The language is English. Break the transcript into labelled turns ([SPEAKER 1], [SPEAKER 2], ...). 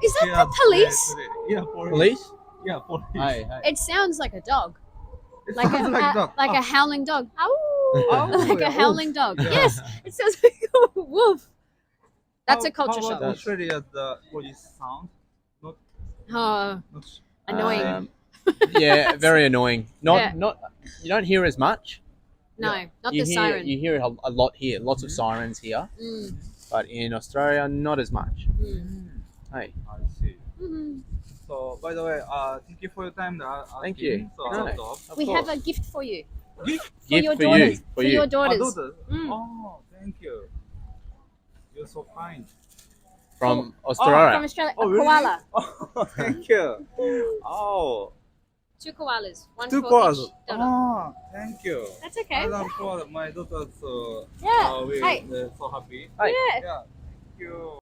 [SPEAKER 1] Is that the police?
[SPEAKER 2] Yeah, police.
[SPEAKER 3] Police?
[SPEAKER 2] Yeah, police.
[SPEAKER 3] Hi, hi.
[SPEAKER 1] It sounds like a dog.
[SPEAKER 2] It
[SPEAKER 1] Like
[SPEAKER 2] sounds
[SPEAKER 1] a
[SPEAKER 2] dog.
[SPEAKER 1] like a howling dog.
[SPEAKER 2] Oh,
[SPEAKER 1] Like
[SPEAKER 2] yeah,
[SPEAKER 1] a howling dog.
[SPEAKER 2] Yeah.
[SPEAKER 1] Yes, it sounds like a wolf. That's a culture
[SPEAKER 2] how
[SPEAKER 1] shock.
[SPEAKER 2] about Australia, the police sound?
[SPEAKER 1] Oh,
[SPEAKER 2] Not
[SPEAKER 1] annoying.
[SPEAKER 3] Yeah, very annoying.
[SPEAKER 1] Yeah.
[SPEAKER 3] Not. You don't hear as much.
[SPEAKER 1] No, not
[SPEAKER 3] You
[SPEAKER 1] the
[SPEAKER 3] hear,
[SPEAKER 1] siren.
[SPEAKER 3] You hear it a lot here. Lots of sirens here,
[SPEAKER 1] Mm,
[SPEAKER 3] but in Australia, not as much.
[SPEAKER 1] mm.
[SPEAKER 3] Hey,
[SPEAKER 2] I see.
[SPEAKER 1] Mhm.
[SPEAKER 2] So, by the way, thank you for your time.
[SPEAKER 3] Thank you.
[SPEAKER 2] So,
[SPEAKER 3] No.
[SPEAKER 2] of
[SPEAKER 1] We
[SPEAKER 2] course.
[SPEAKER 1] have a gift for you.
[SPEAKER 2] Gift?
[SPEAKER 1] For your
[SPEAKER 3] Gift for
[SPEAKER 1] daughters.
[SPEAKER 3] you.
[SPEAKER 1] For your daughters.
[SPEAKER 2] Daughters.
[SPEAKER 1] Mm.
[SPEAKER 2] Oh, thank you. You're so kind.
[SPEAKER 3] from
[SPEAKER 1] From
[SPEAKER 3] Australia.
[SPEAKER 1] Australia.
[SPEAKER 2] Oh,
[SPEAKER 1] a
[SPEAKER 2] really?
[SPEAKER 1] koala.
[SPEAKER 2] Oh, thank you. Oh,
[SPEAKER 1] 2 koalas. One
[SPEAKER 2] two
[SPEAKER 1] for
[SPEAKER 2] koalas.
[SPEAKER 1] each daughter.
[SPEAKER 2] Oh, thank you.
[SPEAKER 1] That's
[SPEAKER 2] I
[SPEAKER 1] okay.
[SPEAKER 2] love koala. My daughters.
[SPEAKER 1] Yeah.
[SPEAKER 2] We're
[SPEAKER 1] Hey.
[SPEAKER 2] so happy.
[SPEAKER 3] Hey.
[SPEAKER 1] Yeah.
[SPEAKER 2] Yeah. Thank you.